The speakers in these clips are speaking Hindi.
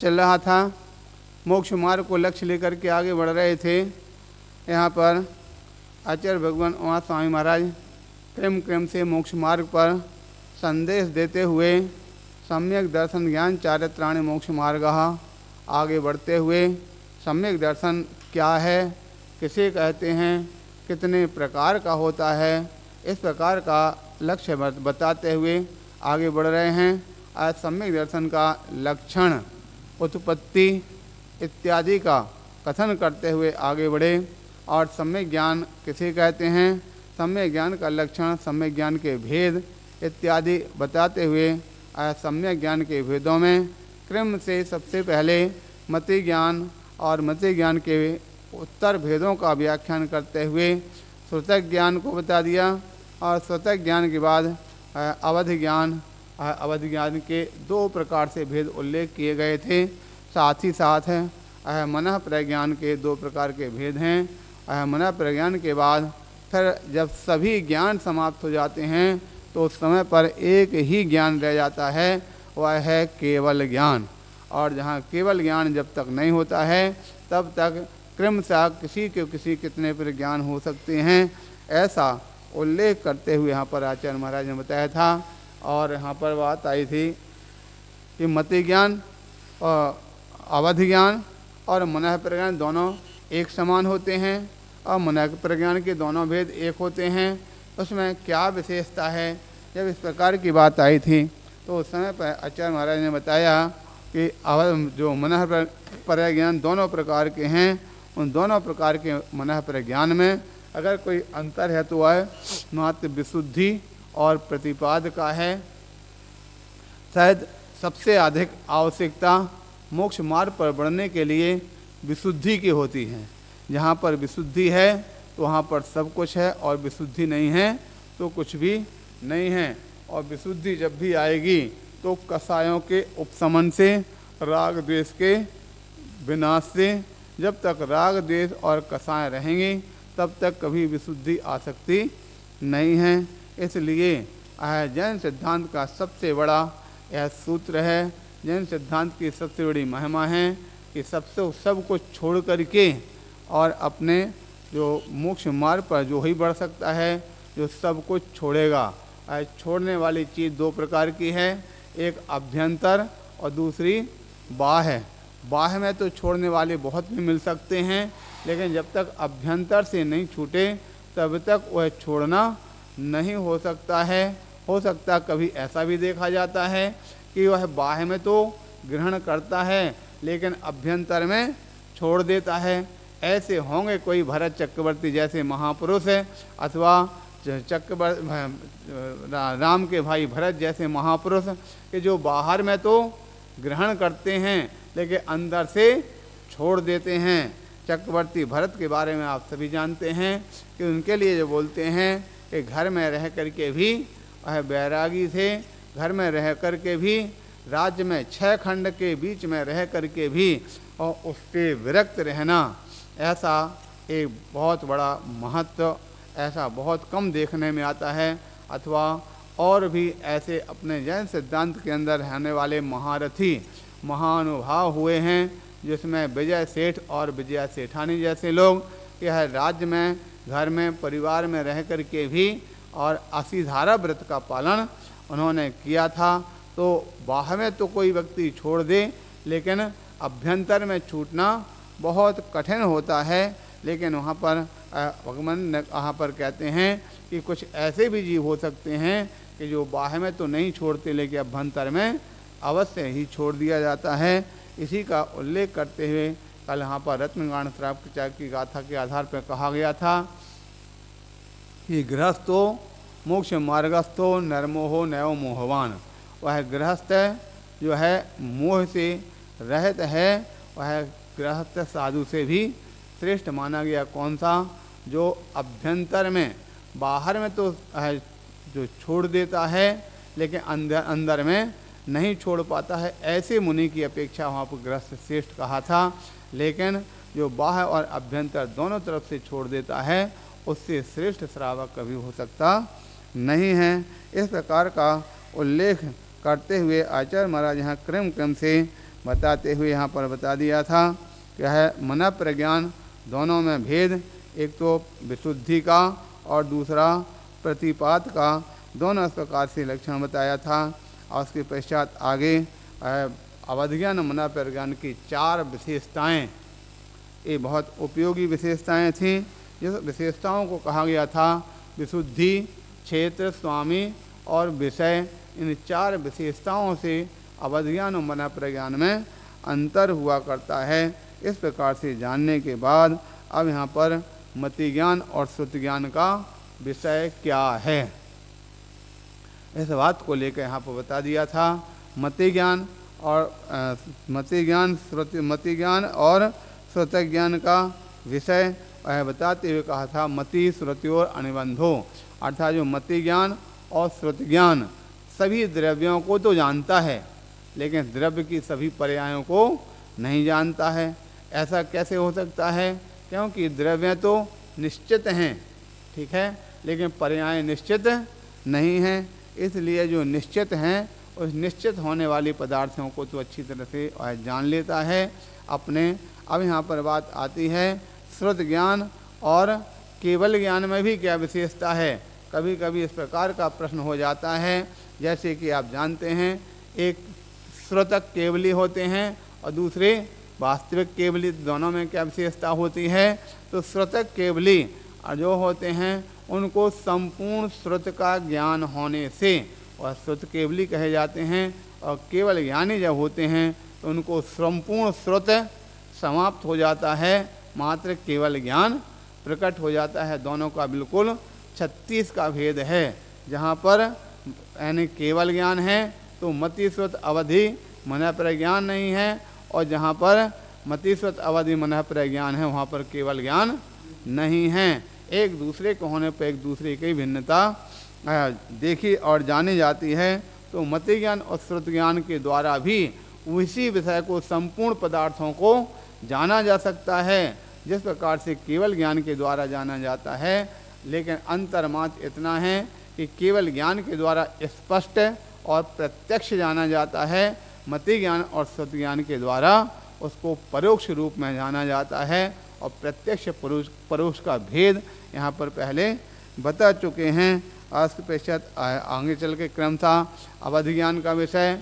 चल रहा था, मोक्ष मार्ग को लक्ष्य लेकर के आगे बढ़ रहे थे। यहाँ पर आचार्य भगवान उमा स्वामी महाराज क्रम क्रम से मोक्ष मार्ग पर संदेश देते हुए सम्यक दर्शन ज्ञान चारित्राणि मोक्ष मार्ग आगे बढ़ते हुए सम्यक दर्शन क्या है, किसे कहते हैं, कितने प्रकार का होता है, इस प्रकार का लक्ष्य बताते हुए आगे बढ़ रहे हैं। आज सम्यक दर्शन का लक्षण, उत्पत्ति इत्यादि का कथन करते हुए आगे बढ़े और सम्यक ज्ञान किसे कहते हैं, सम्यक ज्ञान का लक्षण, सम्यक ज्ञान के भेद इत्यादि बताते हुए आज सम्यक ज्ञान के भेदों में क्रम से सबसे पहले मति ज्ञान और मति ज्ञान के उत्तर भेदों का व्याख्यान करते हुए श्रुतक ज्ञान को बता दिया और श्रुतक ज्ञान के बाद अवधि ज्ञान, अवधि ज्ञान के 2 प्रकार से भेद उल्लेख किए गए थे। साथ ही साथ मनः प्रज्ञान के 2 प्रकार के भेद हैं। मनः प्रज्ञान के बाद फिर जब सभी ज्ञान समाप्त हो जाते हैं तो उस समय पर एक ही ज्ञान रह जाता है, वह है केवल ज्ञान। और जहाँ केवल ज्ञान जब तक नहीं होता है तब तक क्रमशः किसी के किसी कितने पर ज्ञान हो सकते हैं, ऐसा उल्लेख करते हुए यहाँ पर आचार्य महाराज ने बताया था। और यहाँ पर बात आई थी कि मति ज्ञान और अवधि ज्ञान और मनः प्रज्ञान दोनों एक समान होते हैं और मनः प्रज्ञान के दोनों भेद एक होते हैं। उसमें क्या विशेषता है, जब इस प्रकार की बात आई थी तो उस समय पर आचार्य महाराज ने बताया कि जो मनः प्रज्ञान दोनों प्रकार के हैं, उन दोनों प्रकार के मनः प्रज्ञान में अगर कोई अंतर है तो वह मात्र विशुद्धि और प्रतिपाद का है। शायद सबसे अधिक आवश्यकता मोक्ष मार्ग पर बढ़ने के लिए विशुद्धि की होती है। जहाँ पर विशुद्धि है तो वहाँ पर सब कुछ है और विशुद्धि नहीं है तो कुछ भी नहीं है। और विशुद्धि जब भी आएगी तो कसायों के उपशमन से, राग द्वेष के विनाश से, जब तक राग द्वेष और कसाय रहेंगे तब तक कभी विशुद्धि आ सकती नहीं है। इसलिए जैन सिद्धांत का सबसे बड़ा यह सूत्र है, जैन सिद्धांत की सबसे बड़ी महिमा है कि सब कुछ छोड़ करके और अपने जो मोक्ष मार्ग पर जो ही बढ़ सकता है, जो सब कुछ छोड़ेगा। छोड़ने वाली चीज़ 2 प्रकार की है, एक अभ्यंतर और दूसरी बाह्य। बाह्य में तो छोड़ने वाले बहुत भी मिल सकते हैं, लेकिन जब तक अभ्यंतर से नहीं छूटे तब तक वह छोड़ना नहीं हो सकता है। हो सकता कभी ऐसा भी देखा जाता है कि वह बाह्य में तो ग्रहण करता है लेकिन अभ्यंतर में छोड़ देता है। ऐसे होंगे कोई भरत चक्रवर्ती जैसे महापुरुष है, अथवा राम के भाई भरत जैसे महापुरुष कि जो बाहर में तो ग्रहण करते हैं लेकिन अंदर से छोड़ देते हैं। चक्रवर्ती भरत के बारे में आप सभी जानते हैं कि उनके लिए जो बोलते हैं कि घर में रह करके भी वह बैरागी थे, घर में रह करके भी, राज्य में 6 खंड के बीच में रह करके भी और उसके विरक्त रहना, ऐसा एक बहुत बड़ा महत्व ऐसा बहुत कम देखने में आता है। अथवा और भी ऐसे अपने जैन सिद्धांत के अंदर रहने वाले महारथी महानुभाव हुए हैं, जिसमें विजय सेठ और विजया सेठानी जैसे लोग यह राज्य में, घर में, परिवार में रह कर के भी और असीधारा व्रत का पालन उन्होंने किया था। तो बाह्य में तो कोई व्यक्ति छोड़ दे लेकिन अभ्यंतर में छूटना बहुत कठिन होता है। लेकिन वहाँ पर भगवान ने यहाँ पर कहते हैं कि कुछ ऐसे भी जीव हो सकते हैं कि जो बाह्य में तो नहीं छोड़ते लेकिन अभ्यंतर में अवश्य ही छोड़ दिया जाता है। इसी का उल्लेख करते हुए कल यहाँ पर रत्नगान श्राप की गाथा के आधार पर कहा गया था कि गृहस्थो मोक्ष मार्गस्थो नरमोहो नयो मोहवान। वह गृहस्थ जो है मोह से रहित है, वह गृहस्थ साधु से भी श्रेष्ठ माना गया। कौन सा? जो अभ्यंतर में, बाहर में तो जो छोड़ देता है लेकिन अंदर में नहीं छोड़ पाता है, ऐसे मुनि की अपेक्षा वहाँ पर गृहस्थ श्रेष्ठ कहा था। लेकिन जो बाह्य और अभ्यंतर दोनों तरफ से छोड़ देता है उससे श्रेष्ठ श्रावक कभी हो सकता नहीं है। इस प्रकार का उल्लेख करते हुए आचार्य महाराज यहाँ क्रम क्रम से बताते हुए यहाँ पर बता दिया था कि है मन प्रज्ञान दोनों में भेद, एक तो विशुद्धि का और दूसरा प्रतिपात का, दोनों इस प्रकार से लक्षण बताया था। और उसके पश्चात आगे अवधिज्ञान मन प्रज्ञान की 4 विशेषताएं, ये बहुत उपयोगी विशेषताएं थीं। जिस विशेषताओं को कहा गया था विशुद्धि, क्षेत्र, स्वामी और विषय, इन 4 विशेषताओं से अवधिज्ञान और मन प्रज्ञान में अंतर हुआ करता है। इस प्रकार से जानने के बाद अब यहाँ पर मति ज्ञान और श्रुति ज्ञान का विषय क्या है, इस बात को लेकर यहाँ पर बता दिया था। मति ज्ञान और श्रुति ज्ञान का विषय बताते हुए कहा था मति श्रुति और अनुबंधो, अर्थात जो मति ज्ञान और श्रुति ज्ञान सभी द्रव्यों को तो जानता है लेकिन द्रव्य की सभी पर्यायों को नहीं जानता है। ऐसा कैसे हो सकता है? क्योंकि द्रव्य तो निश्चित हैं, ठीक है, लेकिन पर्याय निश्चित नहीं हैं। इसलिए जो निश्चित हैं उस निश्चित होने वाली पदार्थों को तो अच्छी तरह से जान लेता है अपने। अब यहाँ पर बात आती है श्रुत ज्ञान और केवल ज्ञान में भी क्या विशेषता है। कभी कभी इस प्रकार का प्रश्न हो जाता है, जैसे कि आप जानते हैं एक श्रुतक केवली होते हैं और दूसरे वास्तविक केवली, दोनों में क्या विशेषता होती है? तो श्रुतक केवली जो होते हैं उनको संपूर्ण श्रुत का ज्ञान होने से और श्रुत केवली कहे जाते हैं, और केवल ज्ञानी जब होते हैं तो उनको संपूर्ण श्रुत समाप्त हो जाता है, मात्र केवल ज्ञान प्रकट हो जाता है। दोनों का बिल्कुल 36 का भेद है। जहाँ पर यानी केवल ज्ञान है तो मति श्रुत अवधि मन प्रज्ञान नहीं है, और जहाँ पर मति श्रुत अवधि मन प्रज्ञान है वहाँ पर केवल ज्ञान नहीं है। एक दूसरे के होने पर एक दूसरे की भिन्नता देखी और जानी जाती है। तो मति ज्ञान और श्रुत ज्ञान के द्वारा भी उसी विषय को संपूर्ण पदार्थों को जाना जा सकता है जिस प्रकार से केवल ज्ञान के द्वारा जाना जाता है। लेकिन अंतर मात्र इतना है कि केवल ज्ञान के द्वारा स्पष्ट और प्रत्यक्ष जाना जाता है, मति ज्ञान और श्रुत ज्ञान के द्वारा उसको परोक्ष रूप में जाना जाता है। और प्रत्यक्ष परोक्ष का भेद यहाँ पर पहले बता चुके हैं। आज के पश्चात आगे चल के क्रम था अवधि ज्ञान का विषय,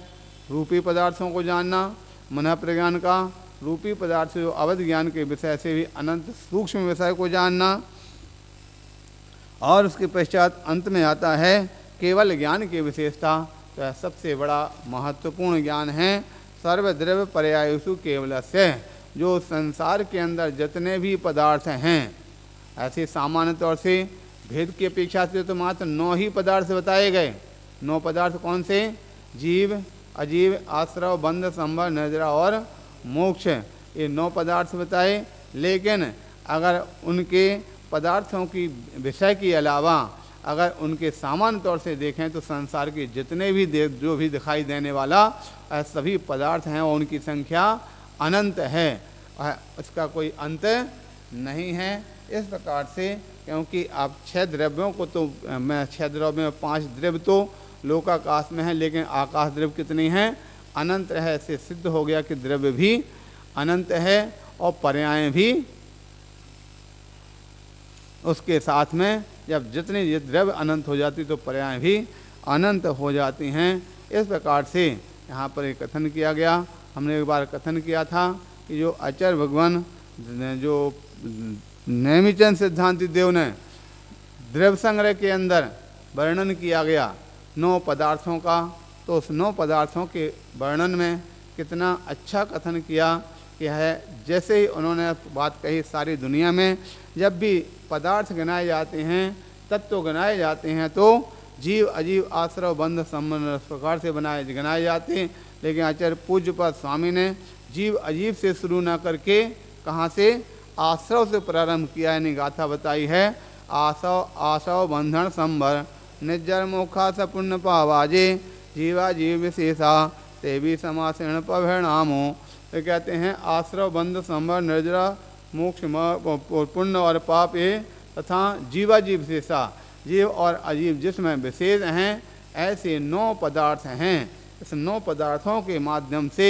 रूपी पदार्थों को जानना, मन प्रज्ञान का रूपी पदार्थ से अवधि ज्ञान के विषय से भी अनंत सूक्ष्म विषय को जानना, और उसके पश्चात अंत में आता है केवल ज्ञान की विशेषता। तो सबसे बड़ा महत्वपूर्ण ज्ञान है सर्वद्रव्य पर्यायसु केवलस्य। जो संसार के अंदर जितने भी पदार्थ हैं, ऐसे सामान्य तौर से भेद की अपेक्षा से तो मात्र 9 ही पदार्थ बताए गए। 9 पदार्थ कौन से? जीव, अजीव, आश्रव, बंध, संभव, निर्जरा और मोक्ष, ये 9 पदार्थ बताए। लेकिन अगर उनके पदार्थों की विषय के अलावा अगर उनके सामान्य तौर से देखें तो संसार के जितने भी जो भी दिखाई देने वाला सभी पदार्थ हैं और उनकी संख्या अनंत है, उसका कोई अंत नहीं है। इस प्रकार से क्योंकि आप 6 द्रव्यों को तो मैं 6 द्रव्य में 5 द्रव्य तो लोकाकाश में है, लेकिन आकाश द्रव्य कितनी हैं? अनंत है। इससे सिद्ध हो गया कि द्रव्य भी अनंत है और पर्याय भी उसके साथ में। जब जितनी द्रव्य अनंत हो जाती तो पर्याय भी अनंत हो जाती हैं। इस प्रकार से यहाँ पर एक कथन किया गया। हमने एक बार कथन किया था कि जो आचार्य भगवान जो नेमिचंद सिद्धांति देव ने द्रव्य संग्रह के अंदर वर्णन किया गया 9 पदार्थों का, तो उस 9 पदार्थों के वर्णन में कितना अच्छा कथन किया कि है जैसे ही उन्होंने बात कही सारी दुनिया में जब भी पदार्थ गिनाए जाते हैं, तत्व गिनाए जाते हैं, तो जीव, अजीव, आश्रव, बंध, संबंध इस प्रकार से गिनाए जाते हैं। लेकिन आचार्य पूज्यपाद स्वामी ने जीव अजीव से शुरू न करके कहाँ से? आश्रव से प्रारंभ किया, यानी गाथा बताई है। आशव बंधन संभर निर्जर मोखा स पुण्य पावाजे जीवा जीव विशेषा ते भी समासेण परिणामो। तो कहते हैं आश्रव, बंध, संभर, निर्जरा, मोक्ष, पुण्य और पाप ये तथा जीवा जीव विशेषा, जीव और अजीव जिसमें विशेष हैं, ऐसे 9 पदार्थ हैं। इस 9 पदार्थों के माध्यम से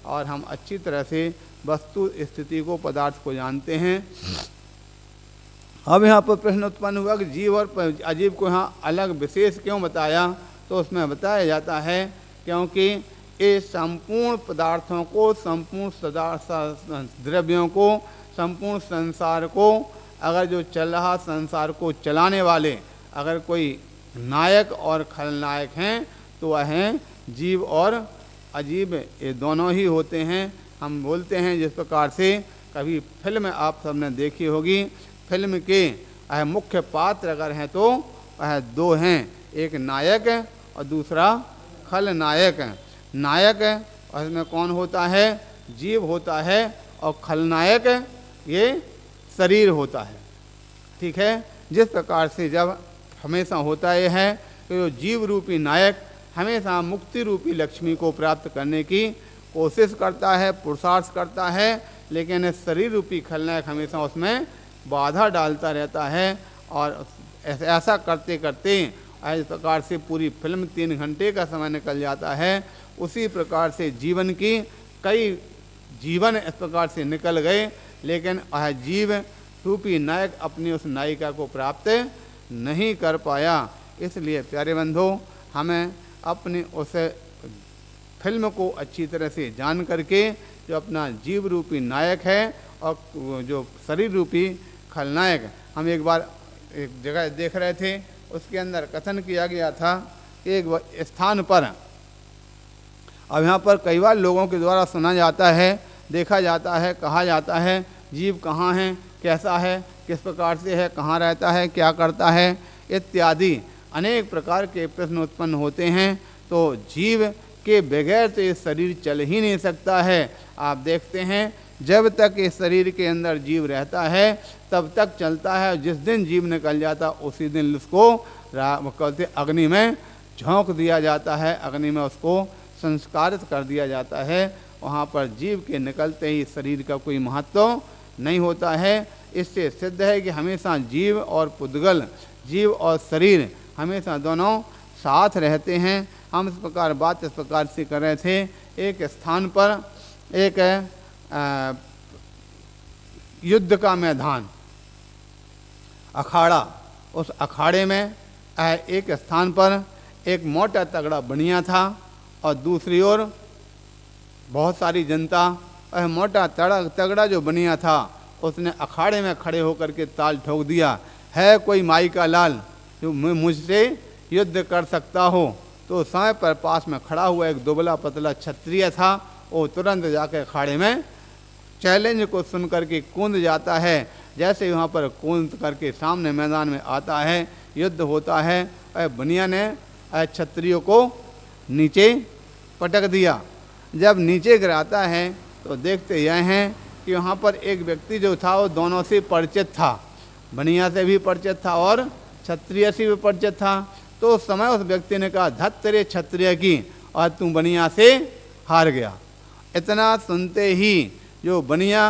और हम अच्छी तरह से वस्तु स्थिति को, पदार्थ को जानते हैं। अब यहाँ पर प्रश्न उत्पन्न हुआ कि जीव और अजीव को यहाँ अलग विशेष क्यों बताया? तो उसमें बताया जाता है क्योंकि ये संपूर्ण पदार्थों को, संपूर्ण द्रव्यों को, संपूर्ण संसार को, अगर जो चल रहा संसार को चलाने वाले अगर कोई नायक और खलनायक हैं तो वह हैं जीव और अजीब, ये दोनों ही होते हैं। हम बोलते हैं जिस प्रकार से कभी फिल्म आप सबने देखी होगी, फिल्म के मुख्य पात्र अगर हैं तो वह दो हैं, एक नायक और दूसरा खलनायक। नायक और इसमें कौन होता है? जीव होता है, और खलनायक ये शरीर होता है। ठीक है, जिस प्रकार से जब हमेशा होता यह है कि जो जीव रूपी नायक हमेशा मुक्ति रूपी लक्ष्मी को प्राप्त करने की कोशिश करता है, पुरुषार्थ करता है, लेकिन शरीर रूपी खलनायक हमेशा उसमें बाधा डालता रहता है। और ऐसा करते करते इस प्रकार से पूरी फिल्म 3 घंटे का समय निकल जाता है। उसी प्रकार से जीवन की कई जीवन इस प्रकार से निकल गए, लेकिन जीव रूपी नायक अपनी उस नायिका को प्राप्त नहीं कर पाया। इसलिए प्यारे बंधु, हमें अपनी उस फिल्म को अच्छी तरह से जान करके जो अपना जीव रूपी नायक है और जो शरीर रूपी खलनायक, हम एक बार एक जगह देख रहे थे, उसके अंदर कथन किया गया था एक स्थान पर। अब यहाँ पर कई बार लोगों के द्वारा सुना जाता है, देखा जाता है, कहा जाता है जीव कहाँ है, कैसा है, किस प्रकार से है, कहाँ रहता है, क्या करता है, इत्यादि अनेक प्रकार के प्रश्न उत्पन्न होते हैं। तो जीव के बगैर तो ये शरीर चल ही नहीं सकता है। आप देखते हैं जब तक इस शरीर के अंदर जीव रहता है तब तक चलता है, जिस दिन जीव निकल जाता उसी दिन उसको कहते अग्नि में झोंक दिया जाता है, अग्नि में उसको संस्कारित कर दिया जाता है। वहाँ पर जीव के निकलते ही शरीर का कोई महत्व नहीं होता है। इससे सिद्ध है कि हमेशा जीव और पुद्गल, जीव और शरीर हमेशा दोनों साथ रहते हैं। हम इस प्रकार बात इस प्रकार से कर रहे थे, एक स्थान पर एक युद्ध का मैदान, अखाड़ा, उस अखाड़े में एक स्थान पर एक मोटा तगड़ा बनिया था और दूसरी ओर बहुत सारी जनता। मोटा तगड़ा जो बनिया था उसने अखाड़े में खड़े होकर के ताल ठोक दिया, है कोई माई का लाल जो मुझसे युद्ध कर सकता हो? तो समय पर पास में खड़ा हुआ एक दुबला पतला क्षत्रिय था, वो तुरंत जाकर अखाड़े में चैलेंज को सुन करके कूद जाता है। जैसे वहाँ पर कूद करके सामने मैदान में आता है, युद्ध होता है। बनिया ने क्षत्रियो को नीचे पटक दिया। जब नीचे गिराता है तो देखते यह हैं कि वहाँ पर एक व्यक्ति जो था वो दोनों से परिचित था, बनिया से भी परिचित था और क्षत्रिय से भी परिचित था। तो उस समय उस व्यक्ति ने कहा, धत तेरे क्षत्रिय की, और तू बनिया से हार गया। इतना सुनते ही जो बनिया,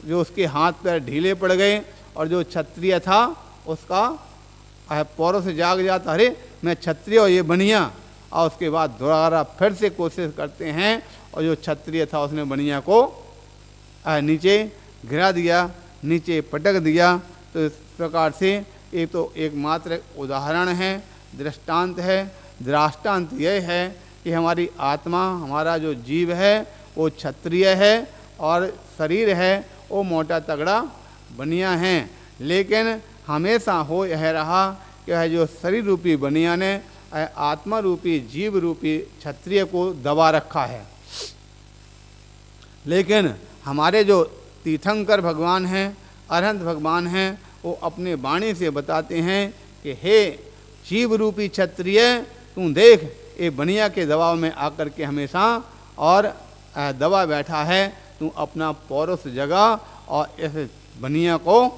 जो उसके हाथ पैर ढीले पड़ गए और जो क्षत्रिय था उसका पौरों से जाग जाता, अरे मैं क्षत्रिय और ये बनिया। और उसके बाद दोबारा फिर से कोशिश करते हैं और जो क्षत्रिय था उसने बनिया को नीचे गिरा दिया, नीचे पटक दिया। तो इस प्रकार से ये तो एकमात्र उदाहरण है, दृष्टांत है। दृष्टांत यह है कि हमारी आत्मा, हमारा जो जीव है वो क्षत्रिय है और शरीर है वो मोटा तगड़ा बनिया है। लेकिन हमेशा हो यह रहा कि यह जो शरीर रूपी बनिया ने आत्मा रूपी जीव रूपी क्षत्रिय को दबा रखा है। लेकिन हमारे जो तीर्थंकर भगवान हैं, अरहंत भगवान हैं, वो अपने वाणी से बताते हैं कि हे जीव रूपी क्षत्रिय, तू देख ये बनिया के दबाव में आकर के हमेशा और दबा बैठा है। तू अपना पौरुष जगा और इस बनिया को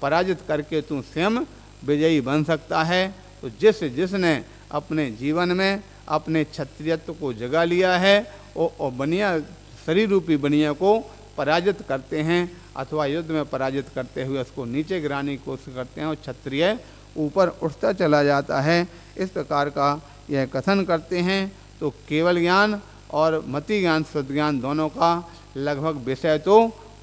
पराजित करके तू स्वयं विजयी बन सकता है। तो जिसने अपने जीवन में अपने क्षत्रियत्व को जगा लिया है वो बनिया, शरीर रूपी बनिया को पराजित करते हैं अथवा युद्ध में पराजित करते हुए उसको नीचे गिराने की कोशिश करते हैं और क्षत्रिय ऊपर उठता चला जाता है। इस प्रकार का यह कथन करते हैं। तो केवल ज्ञान और मति ज्ञान श्रुत ज्ञान दोनों का लगभग विषय तो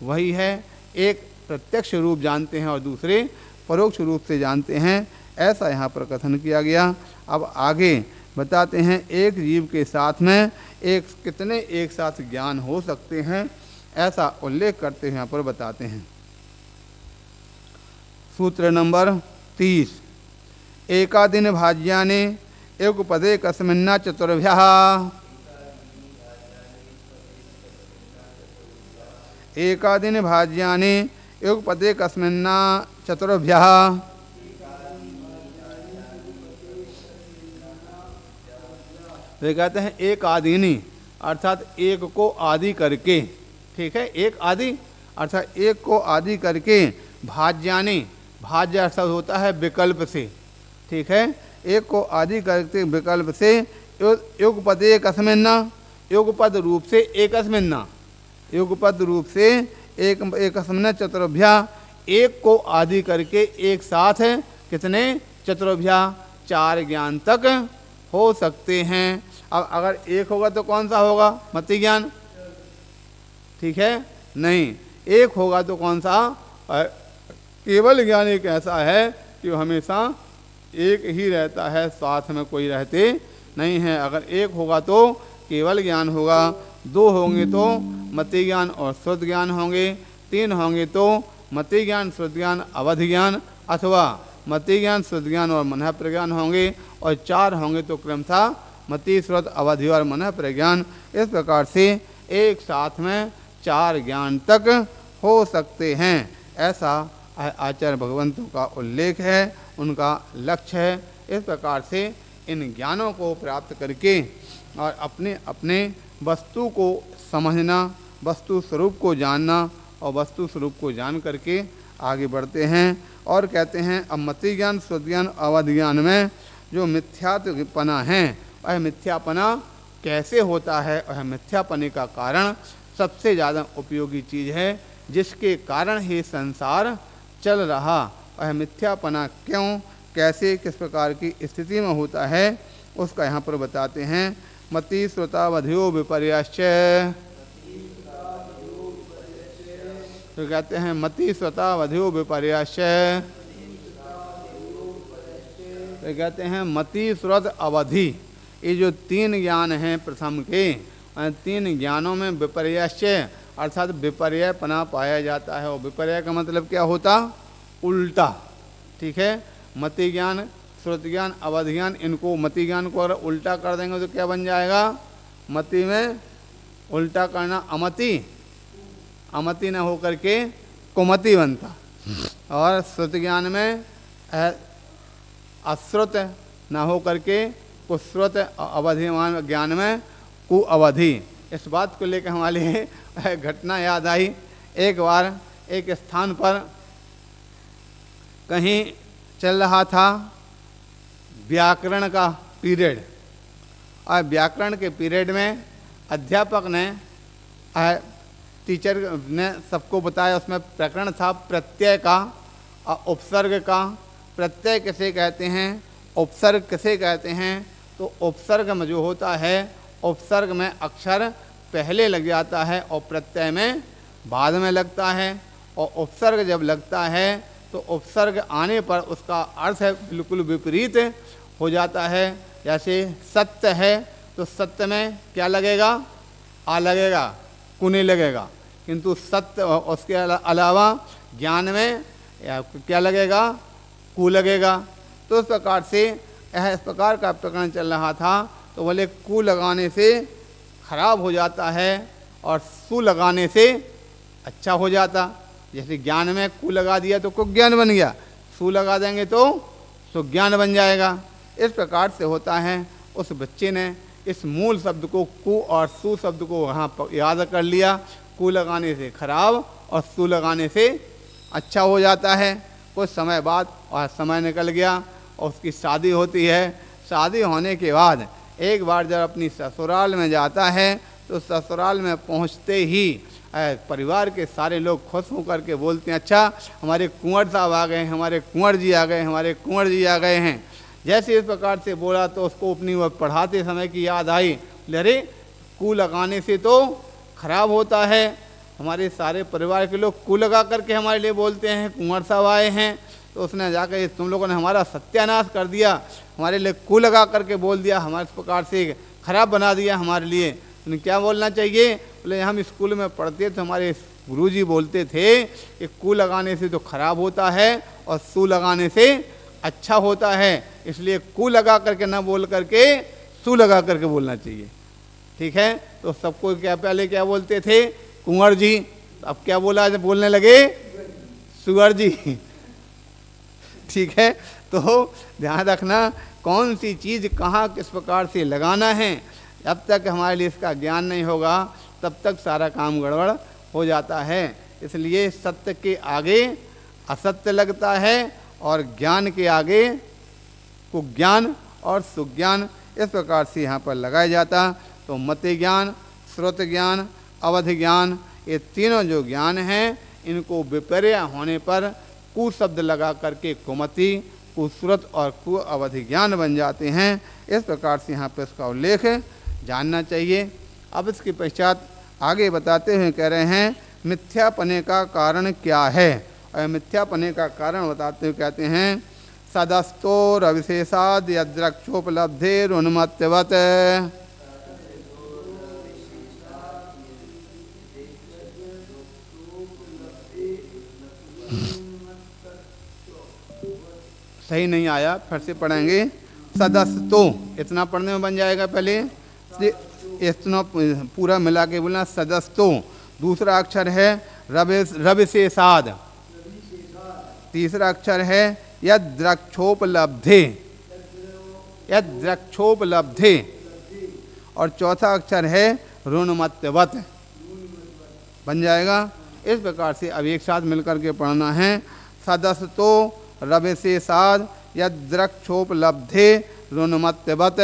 वही है। एक प्रत्यक्ष रूप जानते हैं और दूसरे परोक्ष रूप से जानते हैं, ऐसा यहाँ पर कथन किया गया। अब आगे बताते हैं एक जीव के साथ में कितने एक साथ ज्ञान हो सकते हैं, ऐसा उल्लेख करते हुए यहाँ पर बताते हैं। सूत्र नंबर 30। एकादिन भाज्याने युगपदे कस्मिन्ना चतुर्भ्यः। एकादिन भाज्याने युगपदे कस्मिन्ना चतुर्भ्यः। वे कहते हैं एक आदिनी अर्थात एक को आदि करके, ठीक है, एक आदि अर्थात एक को आदि करके, भाज्याने, भाज्य अर्थात होता है विकल्प से, ठीक है, एक को आदि करके विकल्प से, युगपदे कस्मिन्ना, युगपद रूप से एकस्मिन्ना, युगपद रूप से एकस्मिन्ना चतुर्भ्या, एक को आदि करके एक साथ कितने चतुर्भ्या 4 ज्ञान तक हो सकते हैं। अब अगर एक होगा तो कौन सा होगा? मति ज्ञान, ठीक है, नहीं, एक होगा तो कौन सा? केवल ज्ञान एक ऐसा है कि वो हमेशा एक ही रहता है, साथ में कोई रहते नहीं है। अगर एक होगा तो केवल ज्ञान होगा, 2 होंगे तो मति ज्ञान और श्रुत ज्ञान होंगे, 3 होंगे तो मति ज्ञान श्रुत ज्ञान अवधि ज्ञान अथवा मति ज्ञान श्रुत ज्ञान और मनः प्रज्ञान होंगे, और 4 होंगे तो क्रमशः मति श्रुत अवधि और मनः प्रज्ञान। इस प्रकार से एक साथ में 4 ज्ञान तक हो सकते हैं, ऐसा आचार्य भगवंतों का उल्लेख है, उनका लक्ष्य है। इस प्रकार से इन ज्ञानों को प्राप्त करके और अपने अपने वस्तु को समझना, वस्तु स्वरूप को जानना और वस्तु स्वरूप को जान करके आगे बढ़ते हैं। और कहते हैं अब मति ज्ञान श्रुत ज्ञान अवधि ज्ञान में जो मिथ्यापना है, वह मिथ्यापना कैसे होता है, वह मिथ्यापने का कारण सबसे ज़्यादा उपयोगी चीज़ है, जिसके कारण ही संसार चल रहा, वह मिथ्यापना क्यों, कैसे, किस प्रकार की स्थिति में होता है, उसका यहाँ पर बताते हैं। मति श्रुतावधियो विपर्याश्च, तो कहते हैं मति श्रुतावधियो विपर्याश्च, तो कहते हैं मति श्रुत अवधि, ये जो 3 ज्ञान हैं प्रथम के, 3 ज्ञानों में विपर्याश्च अर्थात विपर्ययपना पाया जाता है। और विपर्यय का मतलब क्या होता? उल्टा, ठीक है, मति ज्ञान श्रुत ज्ञान अवधि ज्ञान, इनको मति ज्ञान को अगर उल्टा कर देंगे तो क्या बन जाएगा? मति में उल्टा करना अमति, अमति न हो करके कुमति बनता, और श्रुत ज्ञान में अश्रुत न हो करके कुश्रुत, अवधिमान ज्ञान में कुअवधि। इस बात को लेकर हमारे घटना याद आई। एक बार एक स्थान पर कहीं चल रहा था व्याकरण का पीरियड, और व्याकरण के पीरियड में अध्यापक ने टीचर ने सबको बताया, उसमें प्रकरण था प्रत्यय का और उपसर्ग का। प्रत्यय किसे कहते हैं, उपसर्ग किसे कहते हैं? तो उपसर्ग में जो होता है, उपसर्ग में अक्षर पहले लग जाता है और प्रत्यय में बाद में लगता है, और उपसर्ग जब लगता है तो उपसर्ग आने पर उसका अर्थ बिल्कुल विपरीत हो जाता है। जैसे सत्य है तो सत्य में क्या लगेगा? आ लगेगा, कु नहीं लगेगा, किंतु सत्य उसके अलावा ज्ञान में क्या लगेगा? कु लगेगा। तो इस प्रकार से इस प्रकार का प्रकरण चल रहा था, तो बोले कु लगाने से खराब हो जाता है और सु लगाने से अच्छा हो जाता। जैसे ज्ञान में कु लगा दिया तो कुज्ञान बन गया, सु लगा देंगे तो सुज्ञान बन जाएगा। इस प्रकार से होता है। उस बच्चे ने इस मूल शब्द को कु और सु शब्द को वहाँ याद कर लिया। कु लगाने से खराब और सु लगाने से अच्छा हो जाता है। कुछ समय बाद और समय निकल गया और उसकी शादी होती है। शादी होने के बाद एक बार जब अपनी ससुराल में जाता है तो ससुराल में पहुंचते ही परिवार के सारे लोग खुश होकर के बोलते हैं, अच्छा हमारे कुंवर साहब आ गए हैं, हमारे कुंवर जी आ गए, हमारे कुंवर जी आ गए हैं। जैसे इस प्रकार से बोला तो उसको अपनी वो पढ़ाते समय की याद आई। अरे कू लगाने से तो खराब होता है। हमारे सारे परिवार के लोग कू लगा करके हमारे लिए बोलते हैं कुंवर साहब आए हैं, तो उसने जाकर तुम लोगों ने हमारा सत्यानाश कर दिया, हमारे लिए कू लगा करके बोल दिया, हमारे इस प्रकार से खराब बना दिया हमारे लिए। उन्हें क्या बोलना चाहिए? बोले हम स्कूल में पढ़ते थे, हमारे गुरुजी बोलते थे कि कू लगाने से तो खराब होता है और सू लगाने से अच्छा होता है, इसलिए कू लगा करके ना बोल करके सू लगा करके बोलना चाहिए। ठीक है, तो सबको क्या पहले क्या बोलते थे? कुंवर जी। अब क्या बोला, जब बोलने लगे सुअर जी। ठीक है, तो ध्यान रखना कौन सी चीज़ कहाँ किस प्रकार से लगाना है, जब तक हमारे लिए इसका ज्ञान नहीं होगा तब तक सारा काम गड़बड़ हो जाता है। इसलिए सत्य के आगे असत्य लगता है और ज्ञान के आगे कुज्ञान और सुज्ञान इस प्रकार से यहाँ पर लगाया जाता। तो मति ज्ञान, श्रुत ज्ञान, अवधि ज्ञान, ये तीनों जो ज्ञान हैं इनको विपर्य होने पर कु शब्द लगा करके कुमति, कुश्रुत और कु अवधि ज्ञान बन जाते हैं। इस प्रकार से यहाँ पर इसका उल्लेख जानना चाहिए। अब इसके पश्चात आगे बताते हुए कह रहे हैं मिथ्यापने का कारण क्या है, और मिथ्यापने का कारण बताते हुए कहते हैं सदस्तो रविशेषाद यद्रक्षोपलब्धेर उन्मत्तवत्। सही नहीं आया, फिर से पढ़ेंगे। सदस्तो इतना पढ़ने में बन जाएगा, पहले इतना पूरा मिला के बोलना सदस्तो। दूसरा अक्षर है रविशेषाद, तीसरा अक्षर है यद्रक्षोपलब्धे, यद्रक्षोपलब्धे, और चौथा अक्षर है ऋणमत्तवत् बन जाएगा। इस प्रकार से अब एक साथ मिलकर के पढ़ना है। सदस्तो रविशेषाद यद्रक्षोपलब्धे ऋणमत्तवत्।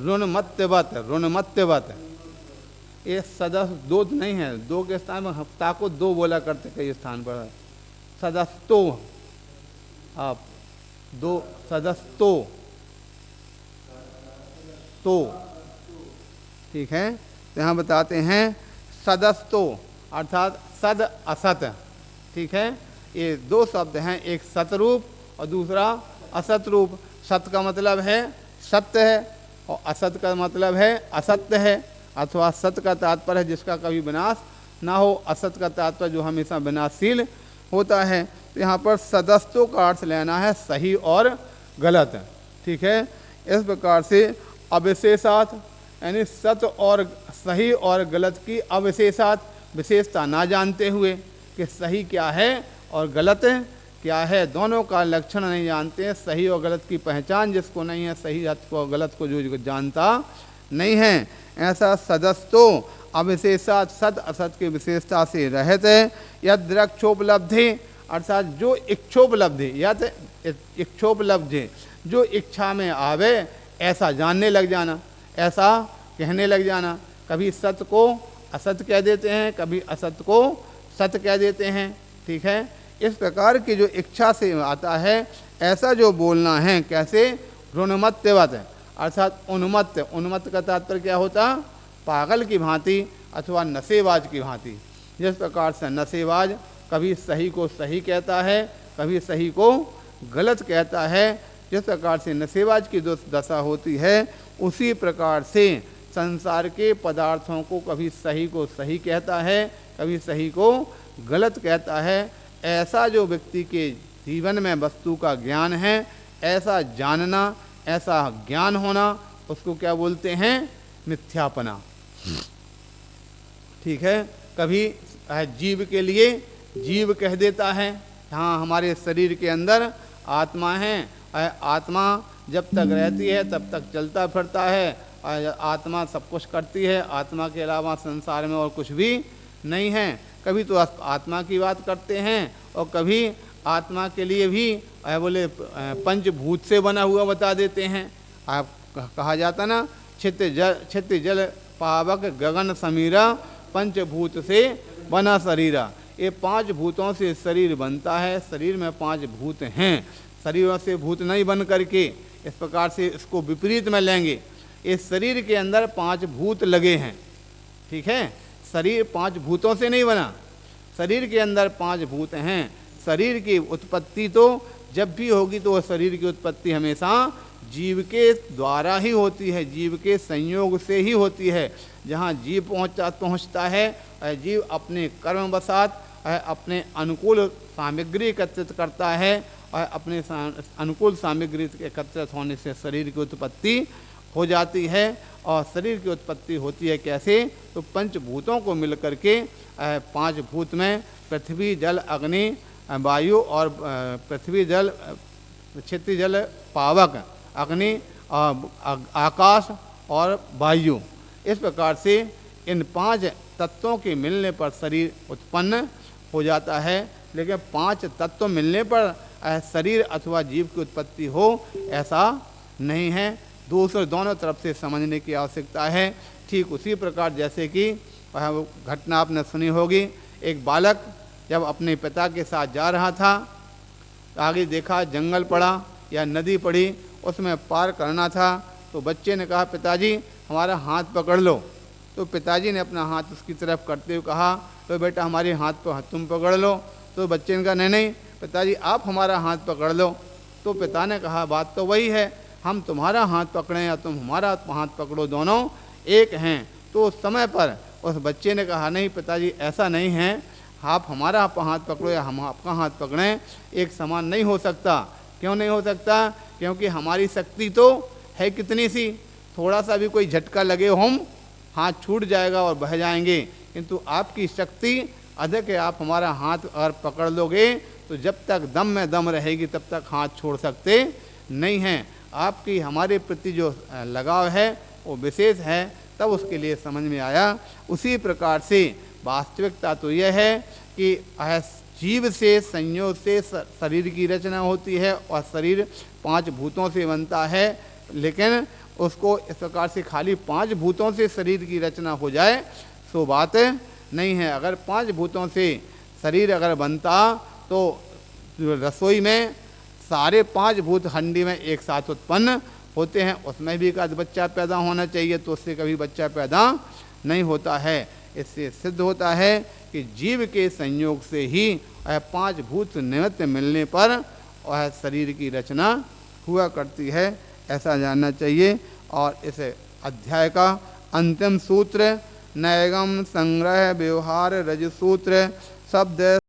ऋणमत्तवत्, ऋणमत्तवत्, ये सदस्य दो नहीं है, दो के स्थान में हफ्ता को दो बोला करते कई स्थान पर। सदस्तो, आप दो सदस्तो तो, ठीक है। तो यहाँ बताते हैं सदस्तो अर्थात सद असत, ठीक है। ये दो शब्द हैं, एक सतरूप और दूसरा असत रूप। सत का मतलब है सत्य है और असत का मतलब है असत्य है, अथवा सत्य का तात्पर्य है जिसका कभी विनाश ना हो, असत का तात्पर्य जो हमेशा विनाशशील होता है। तो यहाँ पर सदस्तों का अर्थ लेना है सही और गलत, ठीक है। इस प्रकार से अविशेषात यानी सत्य और सही और गलत की अविशेषात विशेषता ना जानते हुए कि सही क्या है और गलत क्या है, दोनों का लक्षण नहीं जानते हैं। सही और गलत की पहचान जिसको नहीं है, सही को गलत को जो जानता नहीं है, ऐसा सदस्तो अविशेषात सद असत की विशेषता से रहित है। यद्रक्षोपलब्धि अर्थात जो इच्छोपलब्धि, यद इच्छोपलब्धि जो इच्छा में आवे ऐसा जानने लग जाना, ऐसा कहने लग जाना। कभी सत्य को असत कह देते हैं, कभी असत को सत्य कह देते हैं, ठीक है। इस प्रकार की जो इच्छा से आता है ऐसा जो बोलना है, कैसे? ऋणमत्तवत् अर्थात उन्मत्त, उन्मत्त का तात्पर्य क्या होता? पागल की भांति अथवा नशेबाज की भांति। जिस प्रकार से नशेबाज कभी सही को सही कहता है, कभी सही को गलत कहता है, जिस प्रकार से नशेबाज की जो दशा होती है, उसी प्रकार से संसार के पदार्थों को कभी सही को सही कहता है, कभी सही को गलत कहता है। ऐसा जो व्यक्ति के जीवन में वस्तु का ज्ञान है, ऐसा जानना, ऐसा ज्ञान होना, उसको क्या बोलते हैं? मिथ्यापना, ठीक है। कभी जीव के लिए जीव कह देता है, हाँ हमारे शरीर के अंदर आत्मा है, आत्मा जब तक रहती है तब तक चलता फिरता है, आत्मा सब कुछ करती है, आत्मा के अलावा संसार में और कुछ भी नहीं है। कभी तो आत्मा की बात करते हैं और कभी आत्मा के लिए भी बोले पंचभूत से बना हुआ बता देते हैं। आप कहा जाता ना, छित जल पावक गगन समीरा पंचभूत से बना शरीरा। ये 5 भूतों से शरीर बनता है। शरीर में 5 भूत हैं, शरीरों से भूत नहीं बन करके। इस प्रकार से इसको विपरीत में लेंगे। इस शरीर के अंदर 5 भूत लगे हैं, ठीक है। शरीर 5 भूतों से नहीं बना, शरीर के अंदर 5 भूत हैं। शरीर की उत्पत्ति तो जब भी होगी तो वह शरीर की उत्पत्ति हमेशा जीव के द्वारा ही होती है, जीव के संयोग से ही होती है। जहाँ जीव पहुँचता है, जीव अपने कर्मवशात अपने अनुकूल सामग्री एकत्रित करता है और अपने अनुकूल सामग्री एकत्रित होने से शरीर की उत्पत्ति हो जाती है। और शरीर की उत्पत्ति होती है कैसे? तो पंचभूतों को मिलकर के 5 भूत में पृथ्वी जल अग्नि वायु और पृथ्वी जल क्षेत्रीय जल पावक अग्नि आकाश और वायु, इस प्रकार से इन 5 तत्वों के मिलने पर शरीर उत्पन्न हो जाता है। लेकिन 5 तत्व मिलने पर शरीर अथवा जीव की उत्पत्ति हो ऐसा नहीं है। दोनों तरफ से समझने की आवश्यकता है। ठीक उसी प्रकार जैसे कि घटना आपने सुनी होगी, एक बालक जब अपने पिता के साथ जा रहा था, आगे देखा जंगल पड़ा या नदी पड़ी, उसमें पार करना था। तो बच्चे ने कहा, पिताजी हमारा हाथ पकड़ लो। तो पिताजी ने अपना हाथ उसकी तरफ करते हुए कहा, तो बेटा हमारे हाथ पर तुम पकड़ लो। तो बच्चे ने कहा, नहीं नहीं पिताजी आप हमारा हाथ पकड़ लो। तो पिता ने कहा, बात तो वही है, हम तुम्हारा हाथ पकड़ें या तुम हमारा हाथ पकड़ो, दोनों एक हैं। तो उस समय पर उस बच्चे ने कहा, नहीं पिताजी ऐसा नहीं है, आप हमारा हाथ पकड़ो या हम आपका हाथ पकड़ें, एक समान नहीं हो सकता। क्यों नहीं हो सकता? क्योंकि हमारी शक्ति तो है कितनी सी, थोड़ा सा भी कोई झटका लगे हम हाथ छूट जाएगा और बह जाएंगे, किंतु आपकी शक्ति अधिक है। आप हमारा हाथ अगर पकड़ लोगे तो जब तक दम में दम रहेगी तब तक हाथ छोड़ सकते नहीं हैं। आपकी हमारे प्रति जो लगाव है वो विशेष है, तब उसके लिए समझ में आया। उसी प्रकार से वास्तविकता तो यह है कि जीव से संयोग से शरीर की रचना होती है और शरीर 5 भूतों से बनता है। लेकिन उसको इस प्रकार से खाली 5 भूतों से शरीर की रचना हो जाए सो बात नहीं है। अगर 5 भूतों से शरीर अगर बनता तो रसोई में सारे 5 भूत हंडी में एक साथ उत्पन्न होते हैं, उसमें भी एक आध बच्चा पैदा होना चाहिए, तो उससे कभी बच्चा पैदा नहीं होता है। इससे सिद्ध होता है कि जीव के संयोग से ही 5 भूत निमित्त मिलने पर वह शरीर की रचना हुआ करती है, ऐसा जानना चाहिए। और इस अध्याय का अंतिम सूत्र नैगम संग्रह व्यवहार रज सूत्र शब्द